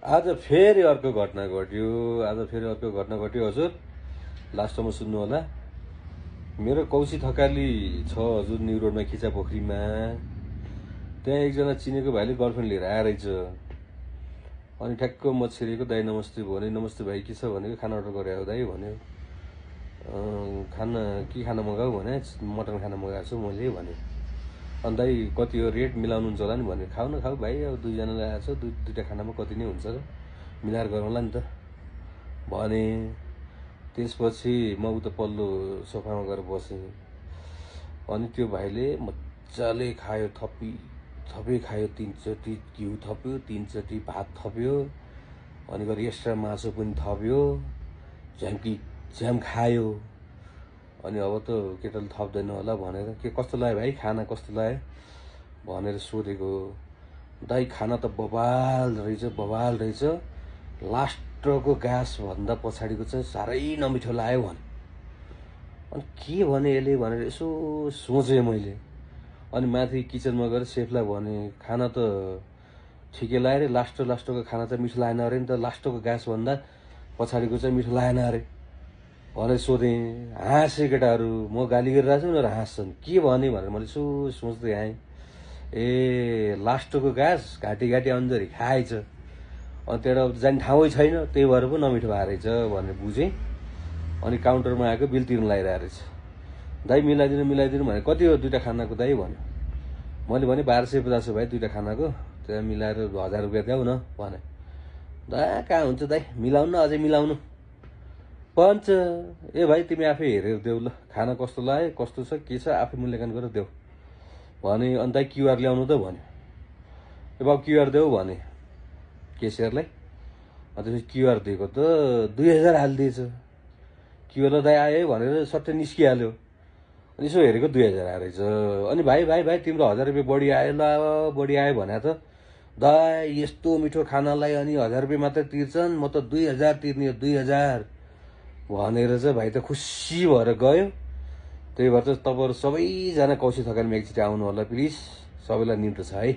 आज फेरि अर्को घटना घट्यो हजुर। लास्टमा सुन्नु होला। मेरो कौशी थकाली छ हजुर न्यु रोडमा खिचा पोखरीमा। त्यहाँ एकजना चिनेको भाइले गर्लफ्रेन्ड लिएर आएर रहेछ। अनि ठ्याक्क म छिरेको दाइ नमस्ते भने। नमस्ते भाइ के छ भनेको। खाना अर्डर गरे हो दाइ भन्यो। खाना के खाना मगाऊ भने मटन खाना मगाएको छु मैले भने। अनि दाइ कति हो रेट मिलाउनुहुन्छ होला नि भने। खाऊ न खाऊ भाइ अब दुईजनालाई आएको छ दुईटा खानामा कति नै हुन्छ र मिलाएर गरौँला नि त भने। त्यसपछि म उता पल्लो सोफामा गएर बसेँ। अनि त्यो भाइले मजाले खायो थपी खायो। 3 चोटि घिउ थप्यो 3 चोटि भात थप्यो। अनि गएर एक्स्ट्रा मासु पनि थप्यो। झ्याम खायो। अनि अब त केटाले थप्दैन होला भनेर के कस्तो लाग्यो भाइ खाना कस्तो लाग्यो भनेर सोधेको। दाइ खाना त बवाल रहेछ। लास्टको गाँस भन्दा पछाडिको चाहिँ साह्रै नमिठो लाग्यो भने। अनि के भने यसले भनेर यसो सोचेँ मैले। अनि माथि किचनमा गएर सेफलाई भने खाना त ठिकै लाग्यो अरे लास्टको खाना चाहिँ मिठो लागेन अरे नि त। लास्टको गाँस भन्दा पछाडिको चाहिँ मिठो लागेन अरे भनेर सोधेँ। हाँसे केटाहरू म गाली गरिरहेको छु उनीहरू हाँस्छन्। के भने भनेर मैले यसो सोच्दै आएँ। ए लास्टको घाँस घाँटी अन्जरी खाएछ। अनि त्यहाँबाट जाने ठाउँै छैन त्यही भएर पो नमिठो भएको रहेछ भनेर बुझेँ। अनि काउन्टरमा आएको बिल तिर्न लगाइरहेको रहेछ। दाइ मिलाइदिनु भने कति हो दुईटा खानाको दाइ भन्यो। मैले भने 1250 हो भाइ दुईटा खानाको त्यहाँ मिलाएर 1000 रुपियाँ देऊ न भने। दा कहाँ हुन्छ दाइ मिलाउनु न अझै मिलाउनु भन्छ। ए भाइ तिमी आफै हेरेर देऊ ल खाना कस्तो लाग्यो कस्तो छ के छ आफै मूल्याङ्कन गरेर देऊ भने। अनि दाइ क्युआर ल्याउनु त भन्यो। ए बाबु क्युआर देऊ भने केसियरलाई। त्यसपछि क्युआर दिएको त 2000 हालिदिएछ। क्युआर दाइ आयो है भनेर सट्टै निस्किहाल्यो। अनि यसो हेरेको 2000 आयो रहेछ। अनि भाइ तिम्रो 1000 रुपियाँ बढी आयो ल बढी आयो भने त दाइ यस्तो मिठो खानालाई अनि 1000 रुपियाँ मात्रै तिर्छन् म त 2000 तिर्ने हो 2000 भनेर चाहिँ भाइ त खुसी भएर गयो। त्यही भएर चाहिँ तपाईँहरू सबैजना कौशी थकालीमा एकचोटि आउनु होला प्लिज। सबैलाई निम्तो छ है।